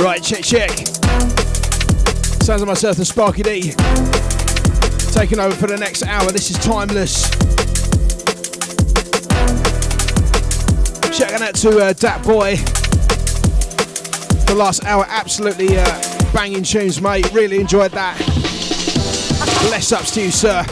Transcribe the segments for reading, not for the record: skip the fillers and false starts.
Right, check. Sounds like myself and Sparky D. Taking over for the next hour. This is Timeless. Checking out to Dat Boy. The last hour, absolutely banging tunes, mate. Really enjoyed that. Bless ups to you, sir.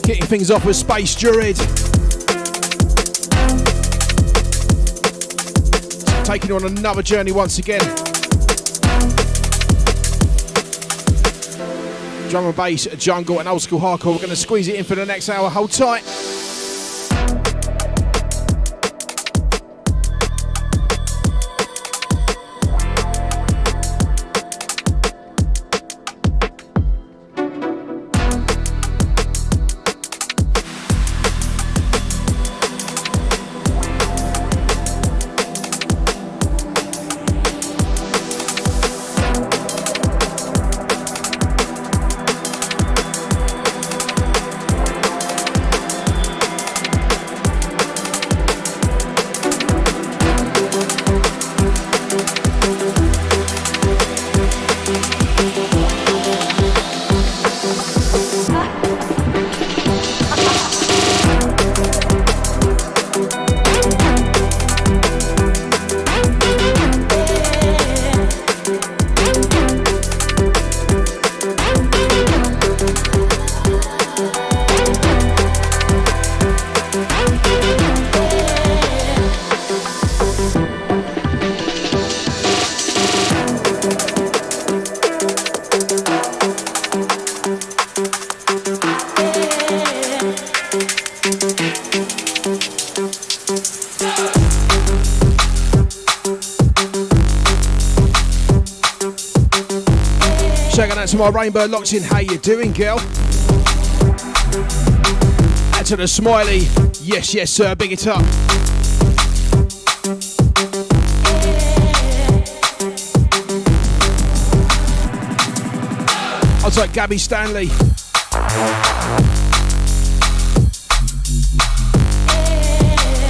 Kicking things off with Space Druid. Taking you on another journey once again. Drum and bass, jungle and old school hardcore. We're going to squeeze it in for the next hour. Hold tight. To my Rainbow locked in, how you doing, girl? Add to the smiley, yes sir, big it up. I'll take Gabby Stanley.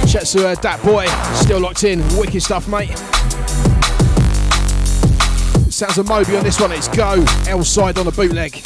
Shouts to Dat Boy, still locked in, wicked stuff, mate. Sounds of Moby on this one, it's Go, L side on the bootleg.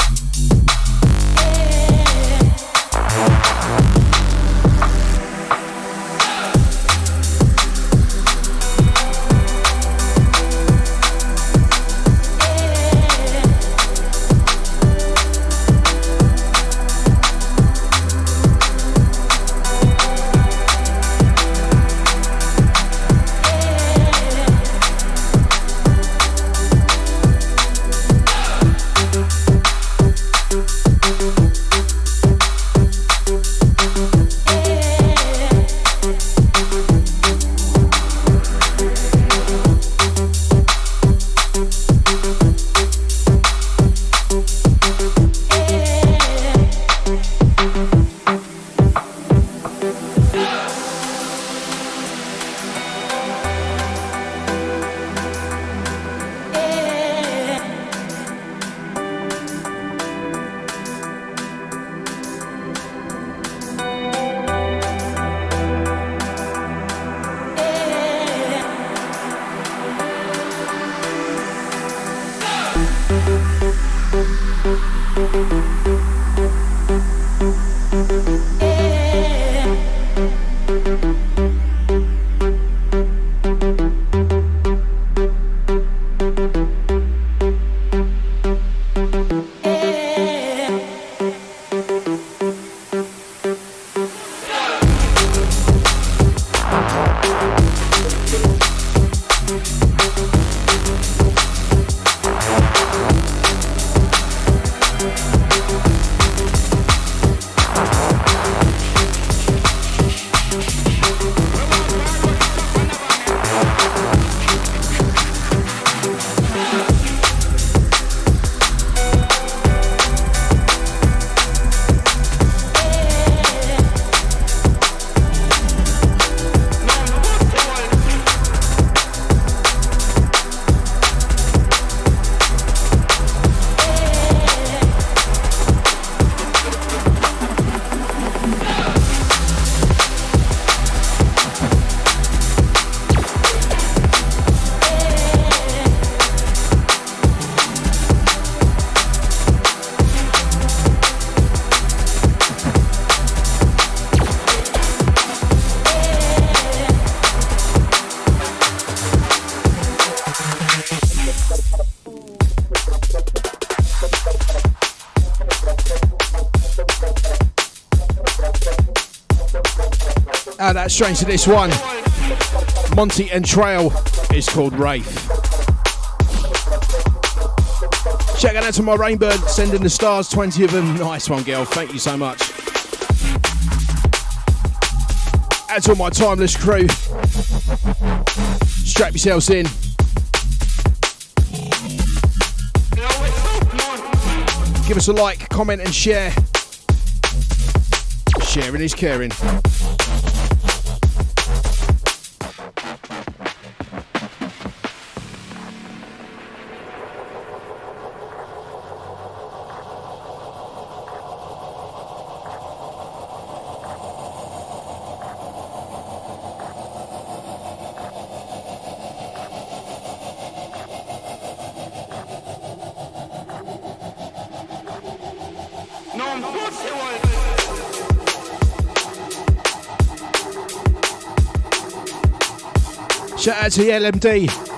That's strange to this one. Monty and Trail is called Wraith. Check out to my Rainbird, sending the stars, 20 of them. Nice one, girl. Thank you so much. Add to all my Timeless crew. Strap yourselves in. Give us a like, comment and share. Sharing is caring. Shout out to the LMD.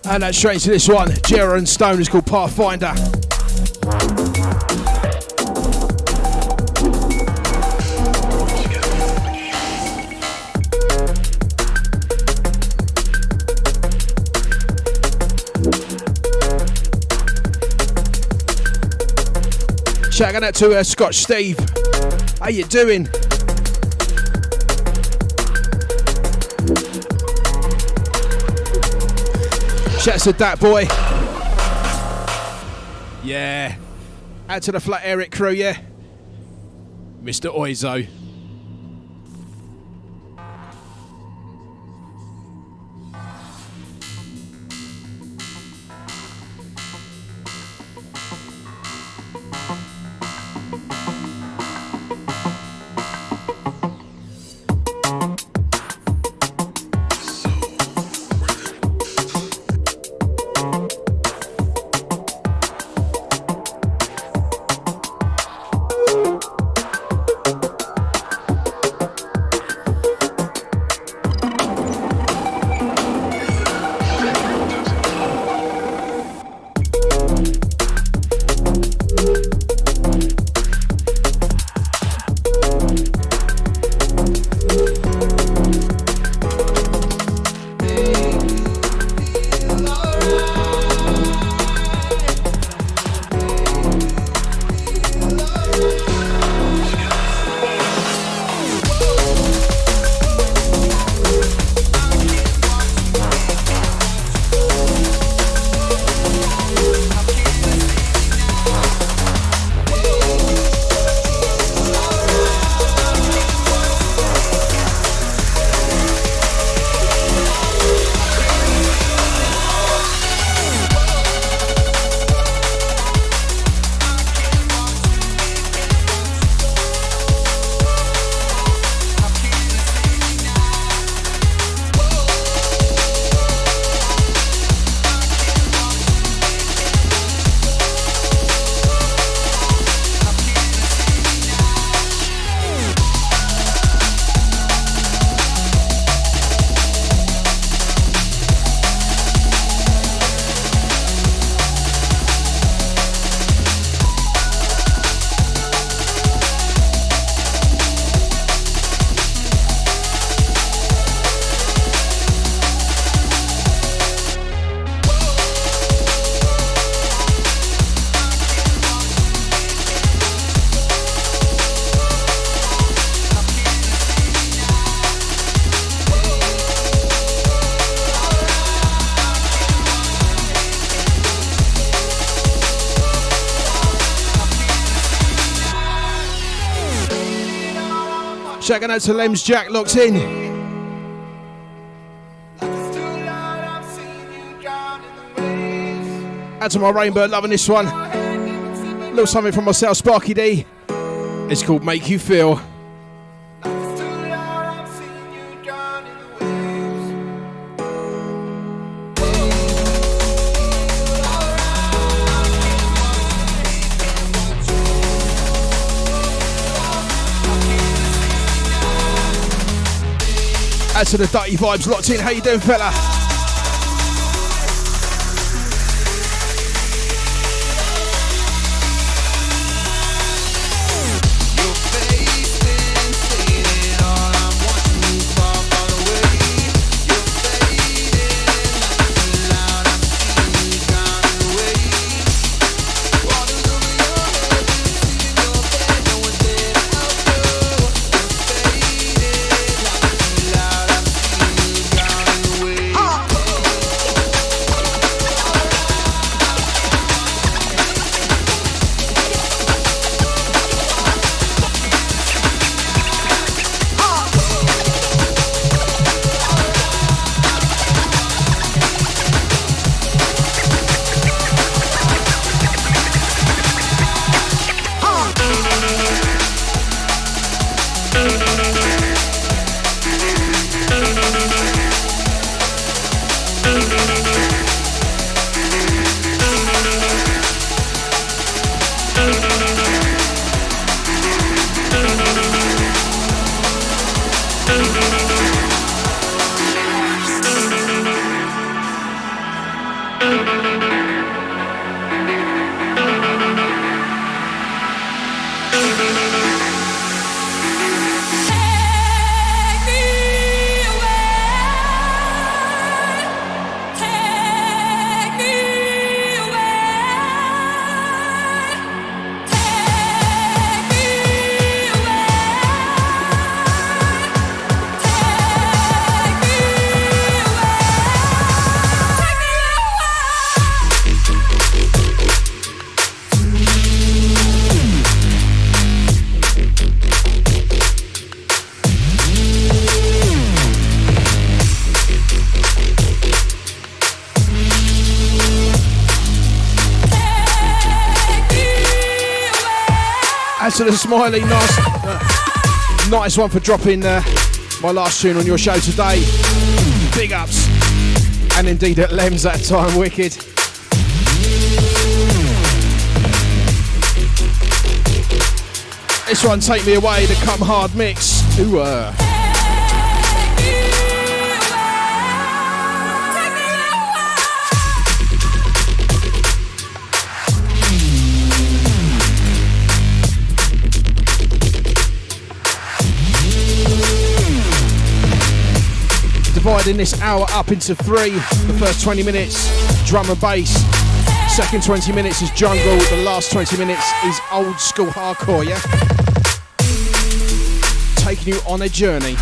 And that's straight to this one. Jera and Stone is called Pathfinder. Shout out to Scott Steve. How you doing? Shouts to that boy. Yeah. Add to the Flat Eric crew, yeah. Mr. Oizo. Shouting out to Lems Jack, locked in. Out to my Rainbow, loving this one. A little something from myself, Sparky D. It's called Make You Feel. Out to the Dirty Vibes, locked in. How you doing, fella? To the Smiley, nice one for dropping my last tune on your show today. Big ups, and indeed at Lems that time, wicked. This one, Take Me Away, the Come Hard mix. Ooh, Dividing this hour up into three. The first 20 minutes, drum and bass. Second 20 minutes is jungle. The last 20 minutes is old school hardcore, yeah? Taking you on a journey.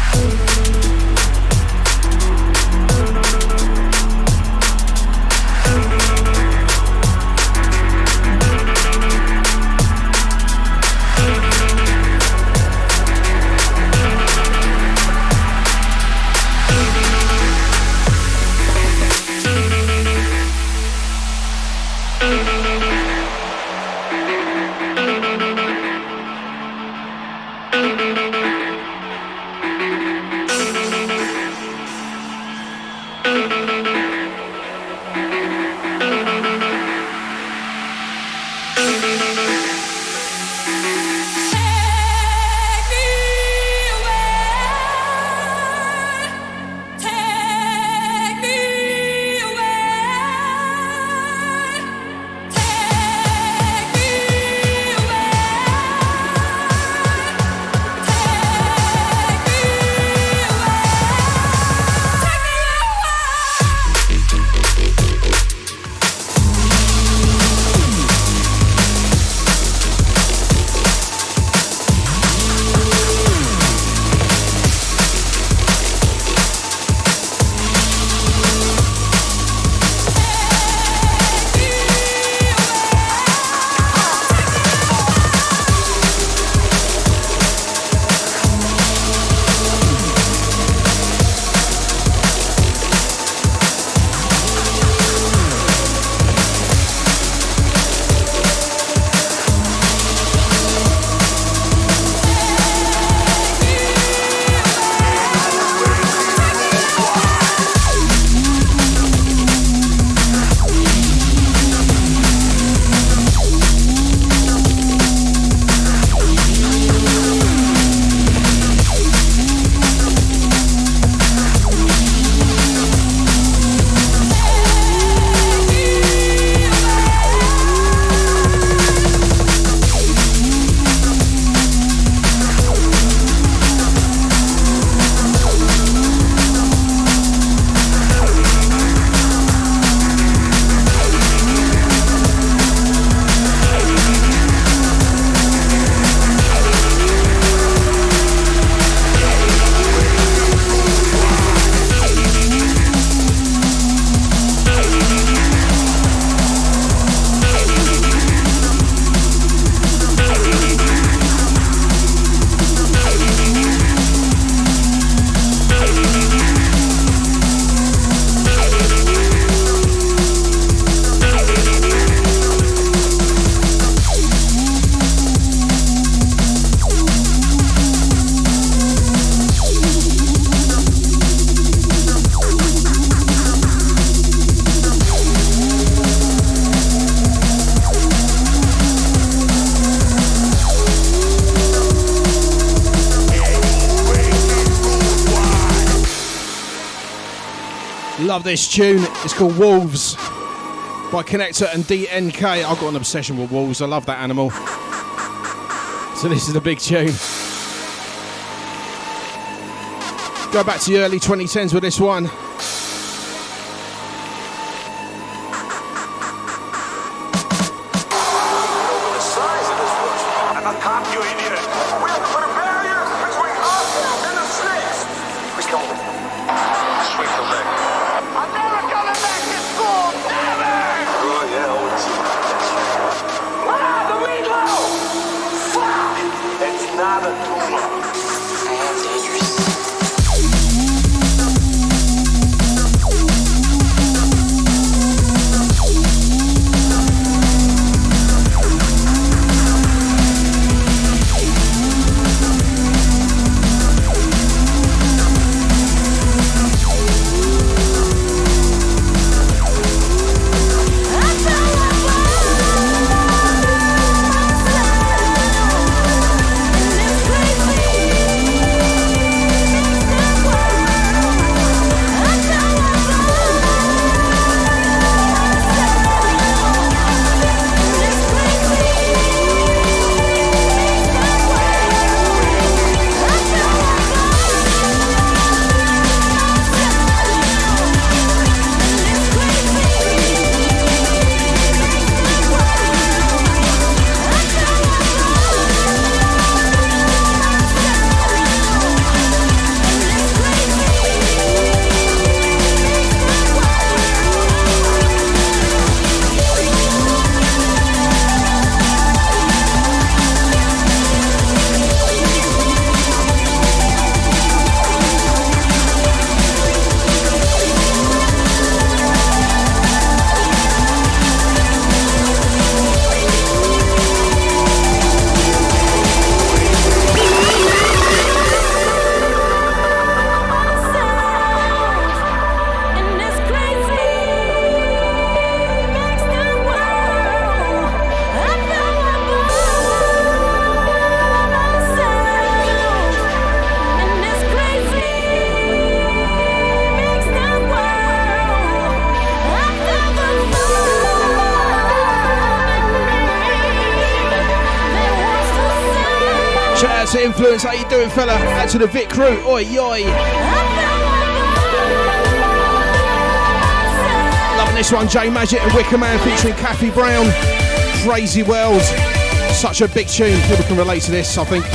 Love this tune. It's called Wolves by Connector and DNK. I've got an obsession with wolves. I love that animal. So this is the big tune. Go back to the early 2010s with this one. Influence, how you doing, fella? Out to the Vic crew, oi, oi. Loving this one, J Magic and Wicker Man featuring Kathy Brown. Crazy World, such a big tune. People can relate to this, I think.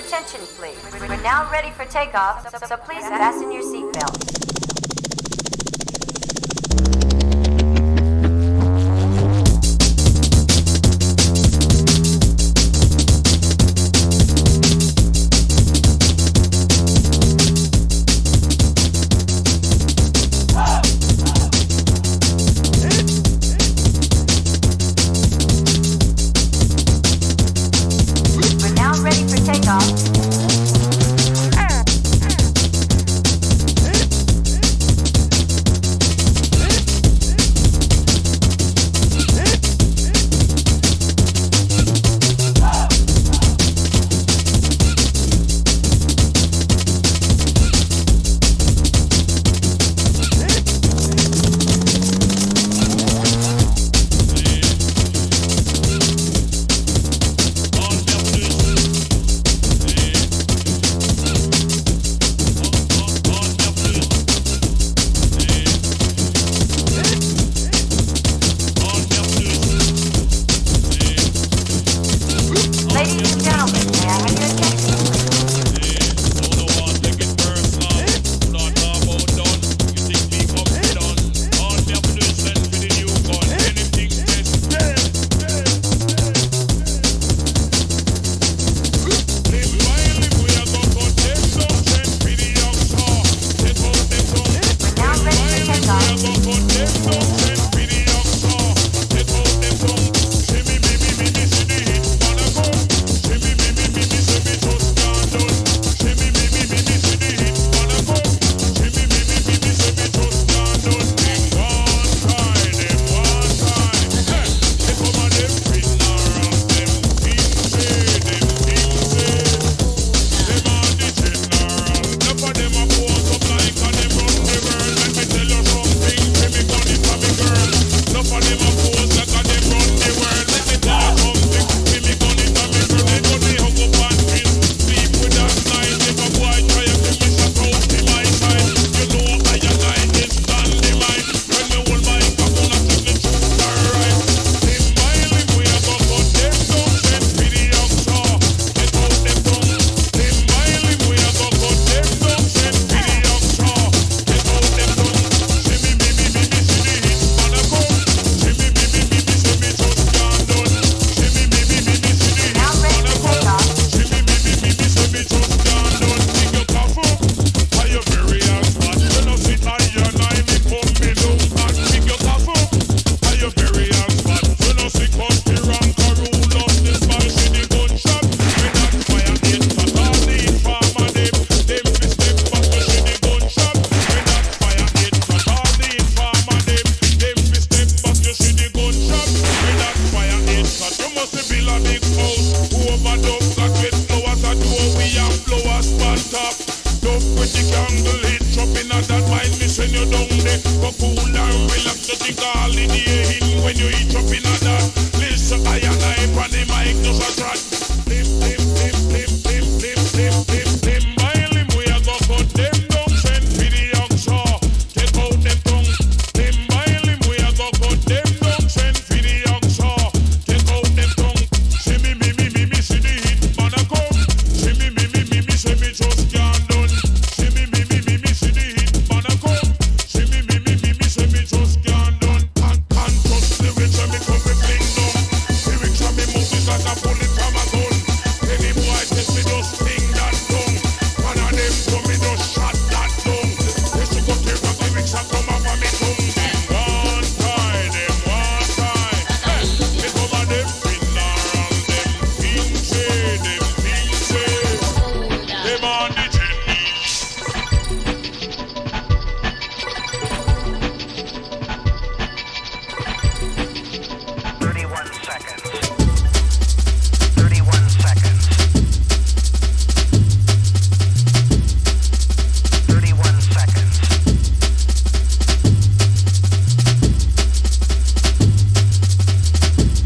attention, please. We're now ready for takeoff, so please fasten your seatbelt.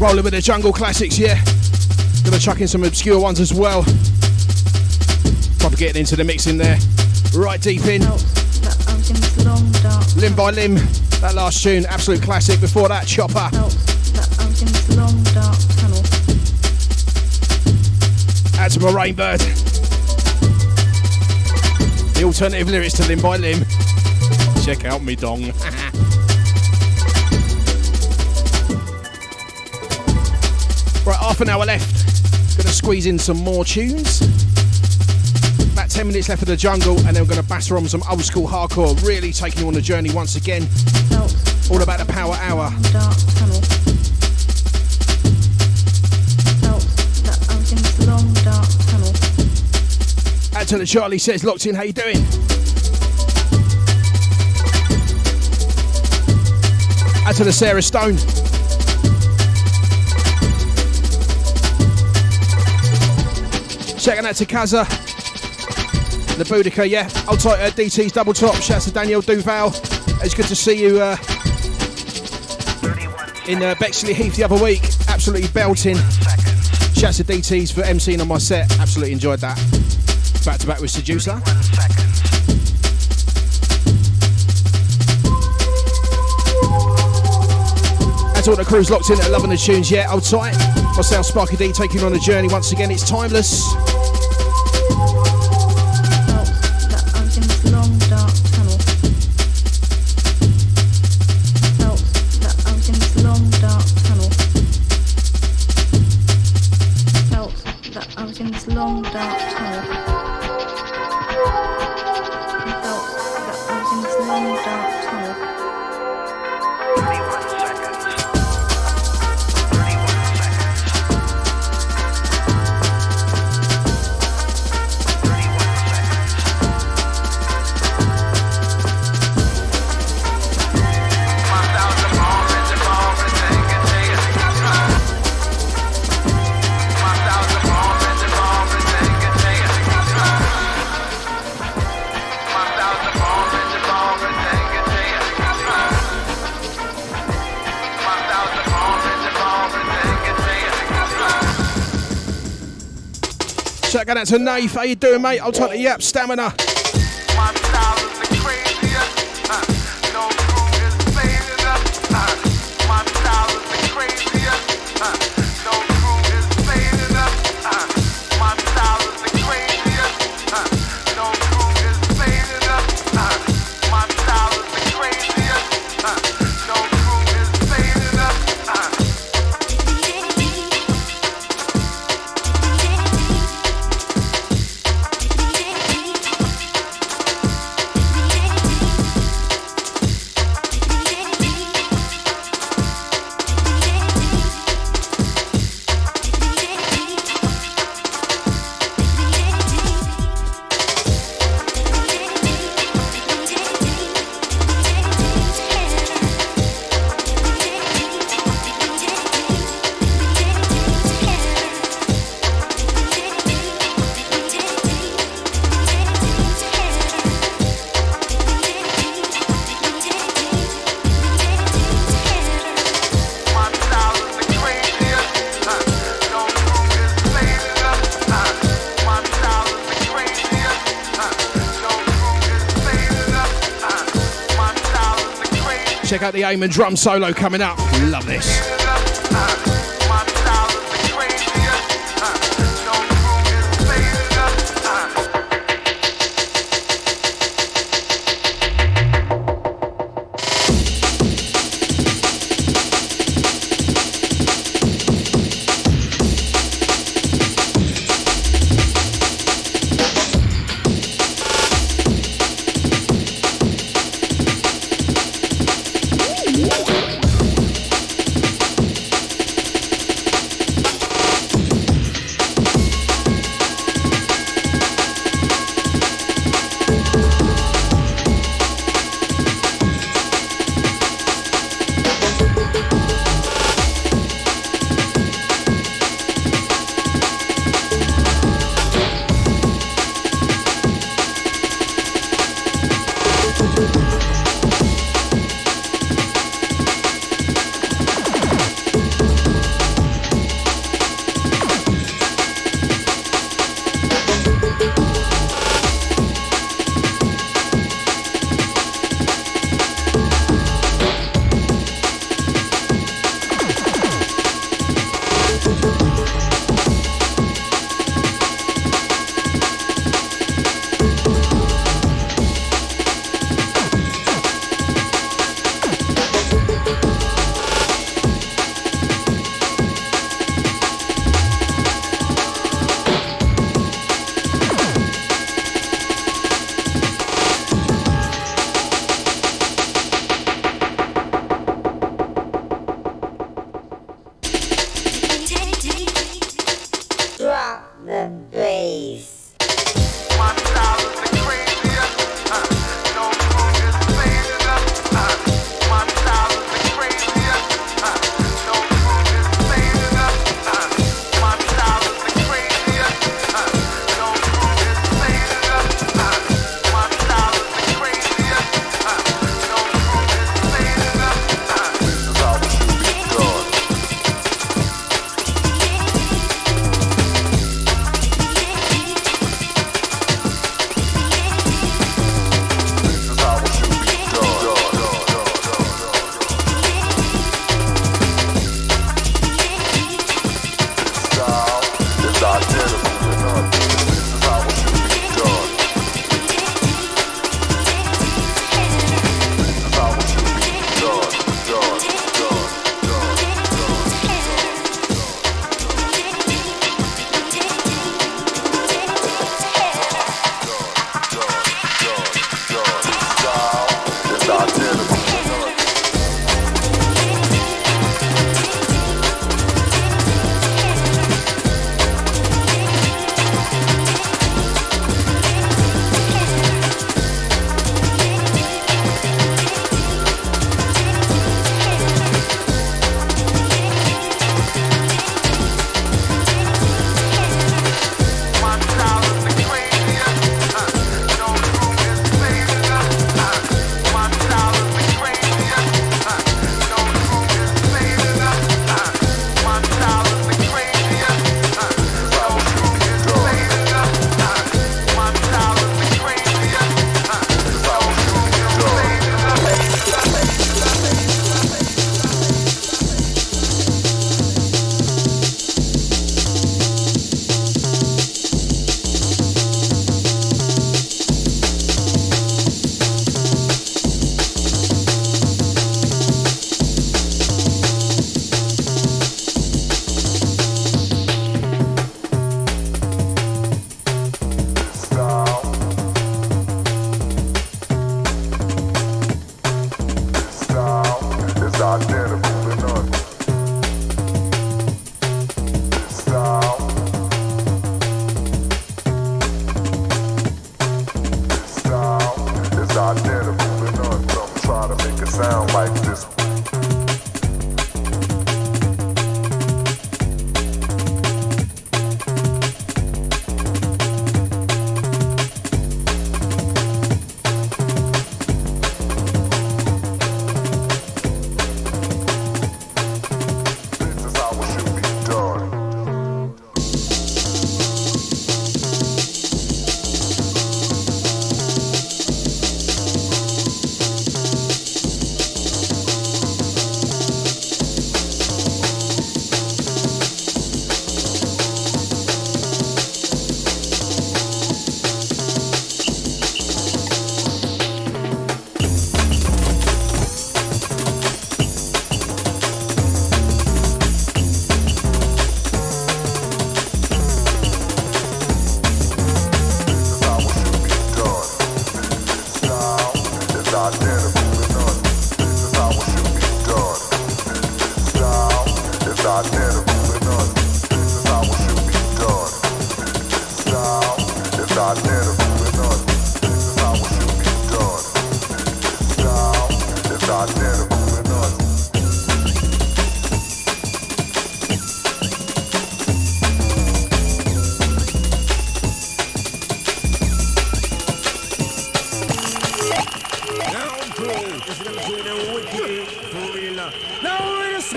Rolling with the jungle classics, yeah. Gonna chuck in some obscure ones as well. Probably getting into the mix in there. Right deep in. Limb by Limb, that last tune, absolute classic. Before that, Chopper. I was in this long dark tunnel. Out to my Rainbird. The alternative lyrics to Limb by Limb. Check out me dong. Right, half an hour left. Gonna squeeze in some more tunes. About 10 minutes left of the jungle, and then we're gonna batter on some old school hardcore. Really taking you on a journey once again. All about the power hour. Dark tunnel. Felt that I was in this long dark tunnel. Out to the Charlie says, locked in, how you doing? Out to the Sarah Stone. Checking out to Kaza. The Boudica, yeah. I'll type DT's double top. Shouts to Daniel Duval. It's good to see you in Bexley Heath the other week. Absolutely belting. Shouts to DT's for emceeing on my set. Absolutely enjoyed that. Back to back with Seducer. That's all the crew's locked in at loving the tunes, yeah. Hold tight. Myself, Sparky D, taking you on a journey once again. It's Timeless. Long dark tunnel. I felt that I was in this long dark tunnel. 31 seconds. 31 seconds. Shout out to Nave, how you doing, mate? I'll take the yap, stamina. Check out the aim and drum solo coming up. Love this. the bass.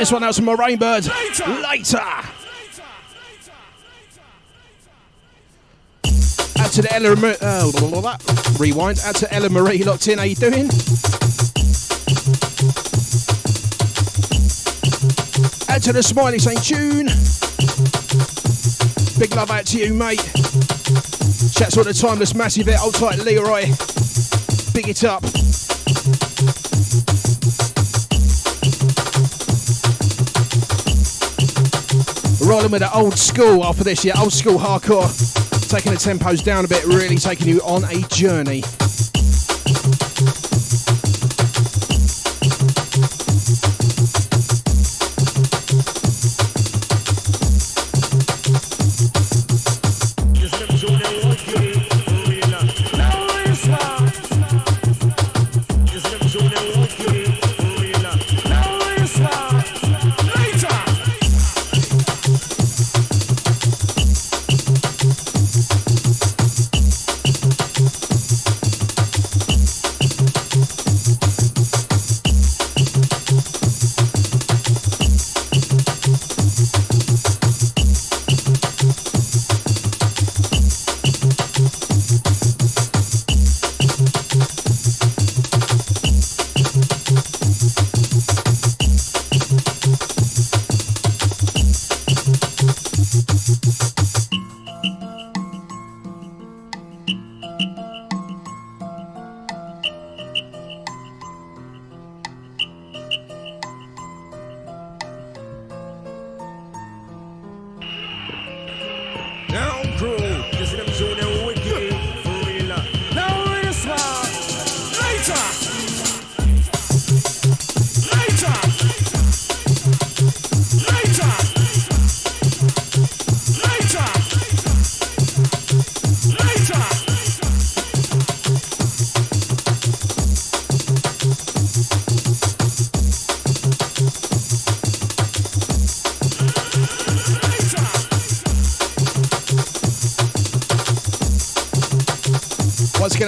This one out from my Rainbird. Later. Out to the Ella rewind. Out to Ella Marie locked in. How you doing? Out to the Smiley St. Tune. Big love out to you, mate. Shouts to all the Timeless Massive there. Old tight Leroy. Big it up. Rolling with the old school after this, yeah, old school hardcore. Taking the tempos down a bit, really taking you on a journey.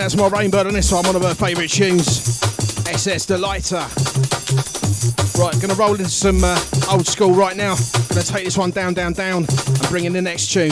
That's my Rainbird on this one, one of her favourite tunes, SS the Lighter. Right, gonna roll into some old school right now. Gonna take this one down, down, down, and bring in the next tune.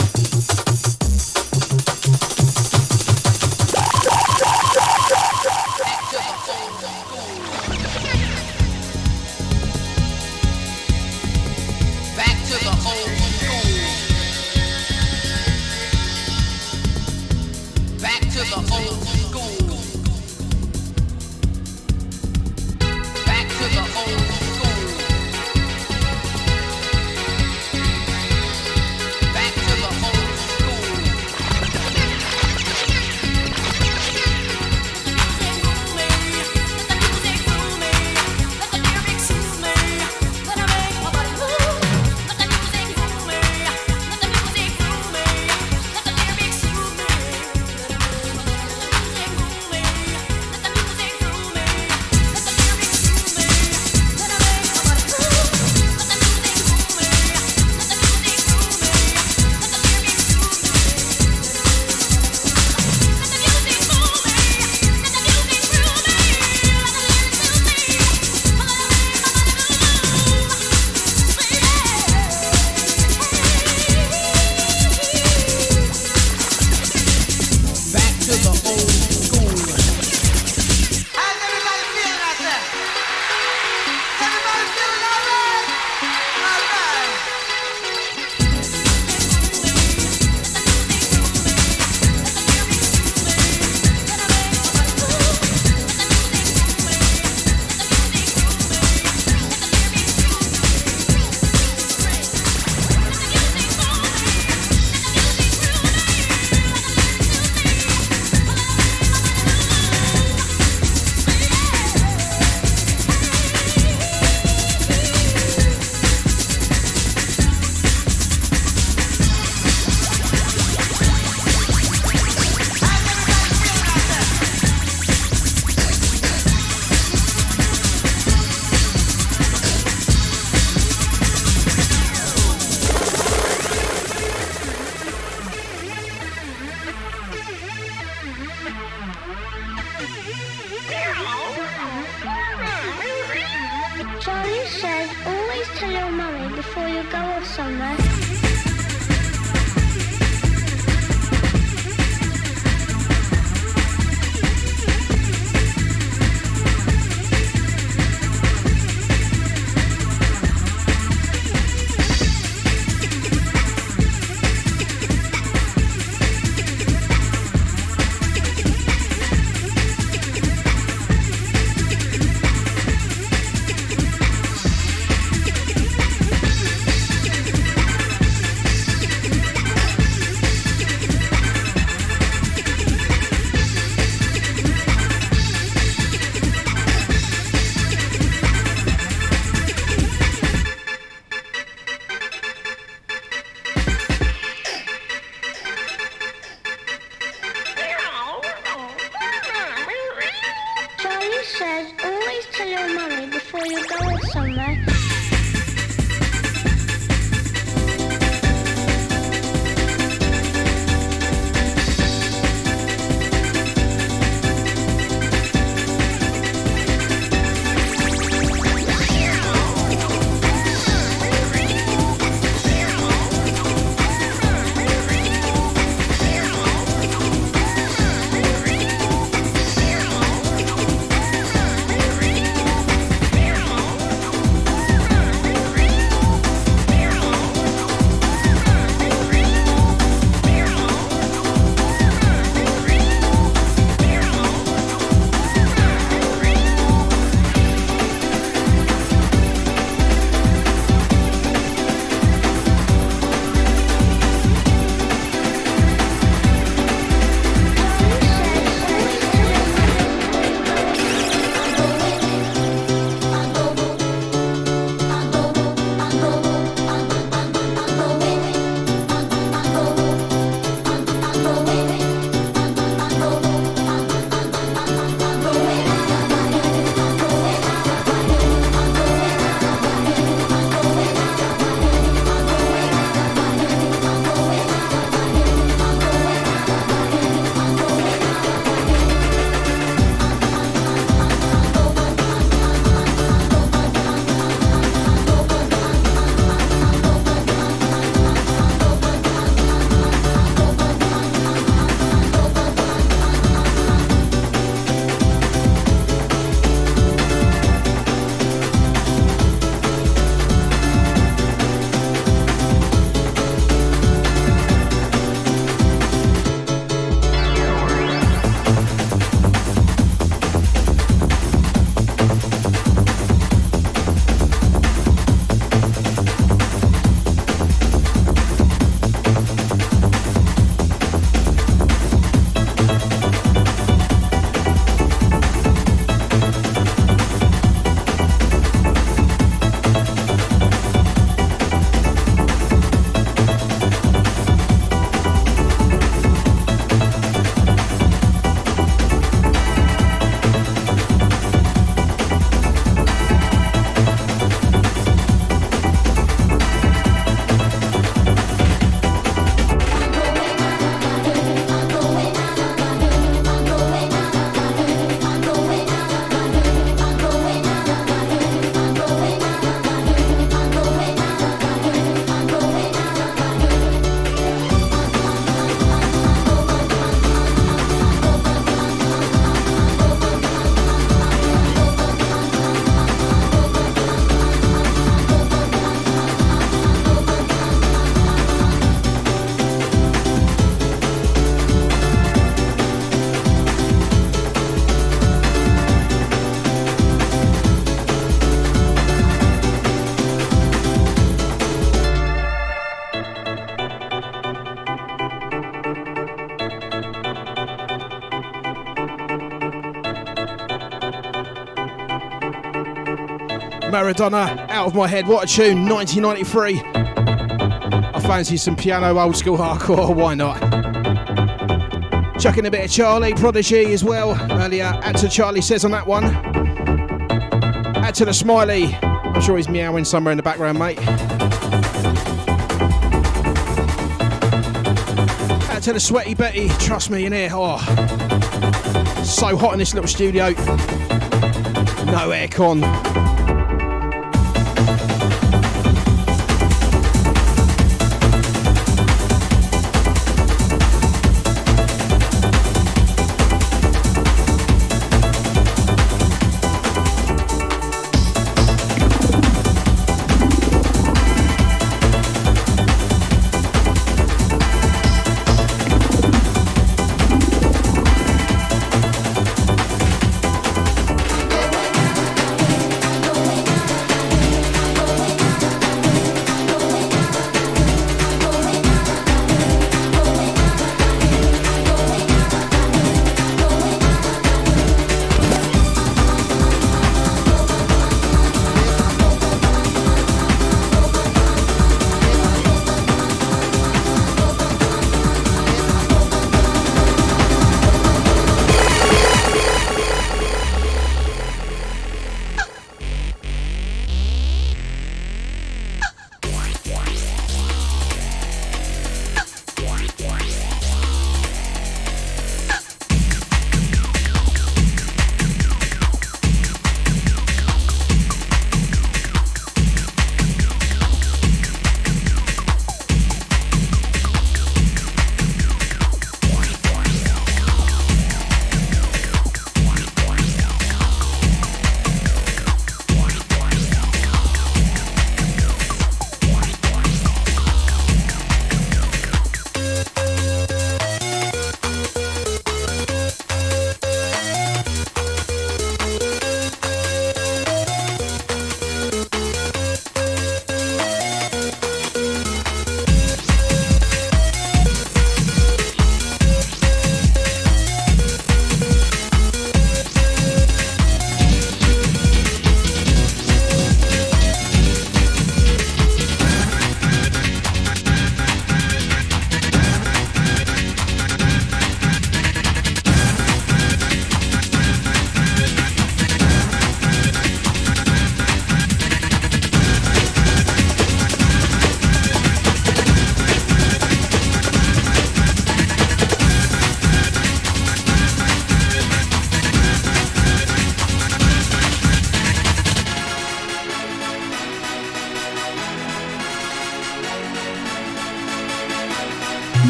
Maradona, Out of My Head. What a tune, 1993. I fancy some piano old school hardcore, why not? Chucking a bit of Charlie, Prodigy as well. Earlier, add to Charlie Says on that one. Add to the Smiley. I'm sure he's meowing somewhere in the background, mate. Add to the Sweaty Betty, trust me in here. Oh, so hot in this little studio. No aircon.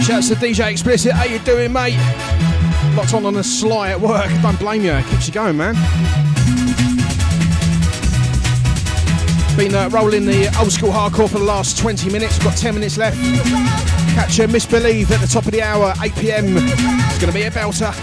Shouts to DJ Explicit, how you doing, mate? Locked on the sly at work, don't blame you, it keeps you going, man. Been rolling the old school hardcore for the last 20 minutes, we've got 10 minutes left. Catch Misbelieve at the top of the hour, 8 PM. It's going to be a belter.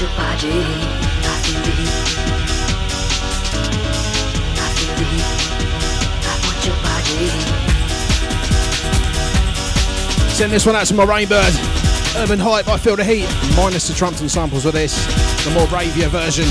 your body. I feel the heat. I feel the heat. I want your body. Send this one out to my Rainbird. Urban Hype, I Feel the Heat. Minus the Trumpton samples of this. The more ravier version.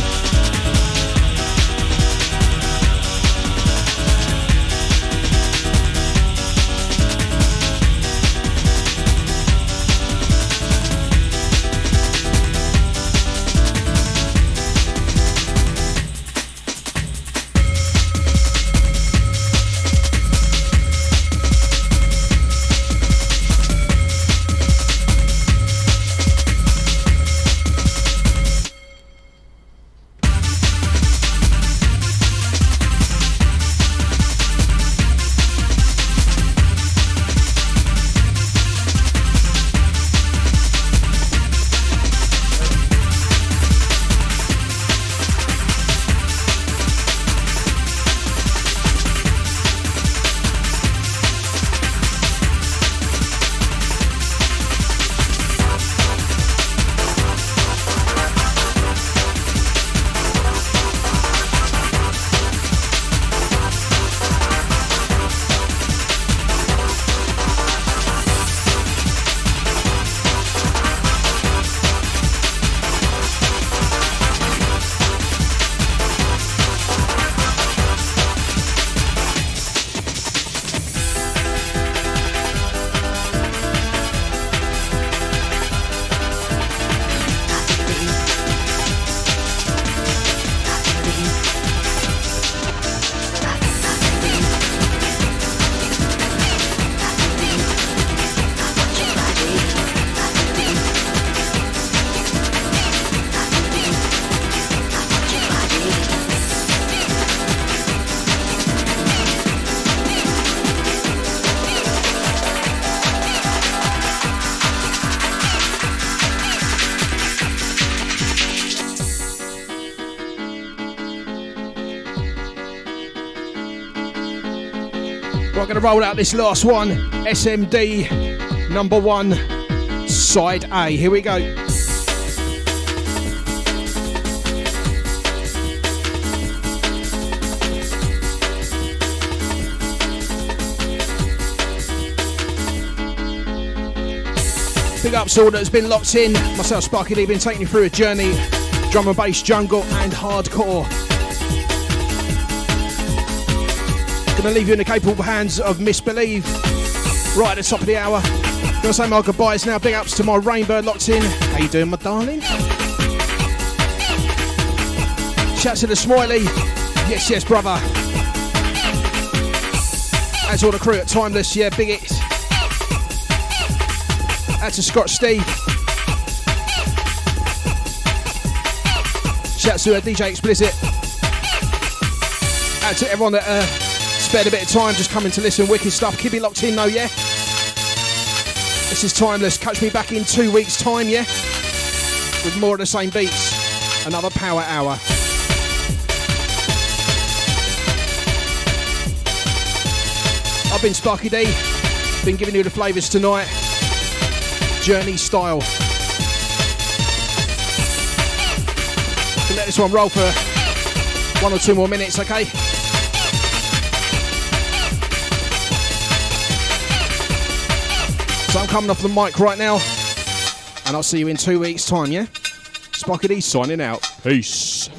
We're going to roll out this last one, SMD #1, side A. Here we go. Big ups all that's been locked in. Myself, Sparky D, been taking you through a journey, drum and bass, jungle and hardcore. Gonna leave you in the capable hands of Misbelieve right at the top of the hour. Gonna say my goodbyes now. Big ups to my Rainbird locked in. How you doing, my darling? Shout to the Smiley. Yes, yes, brother. As all the crew at Timeless, yeah, big it. Out to Scott Steve. Shout to DJ Explicit. Out to everyone that spared a bit of time just coming to listen. Wicked stuff. Keep it locked in though, yeah? This is Timeless. Catch me back in 2 weeks' time, yeah? With more of the same beats. Another power hour. I've been Sparky D. Been giving you the flavours tonight. Journey style. We'll let this one roll for 1 or 2 more minutes, okay? So I'm coming off the mic right now, and I'll see you in 2 weeks' time, yeah? Sparky D signing out. Peace.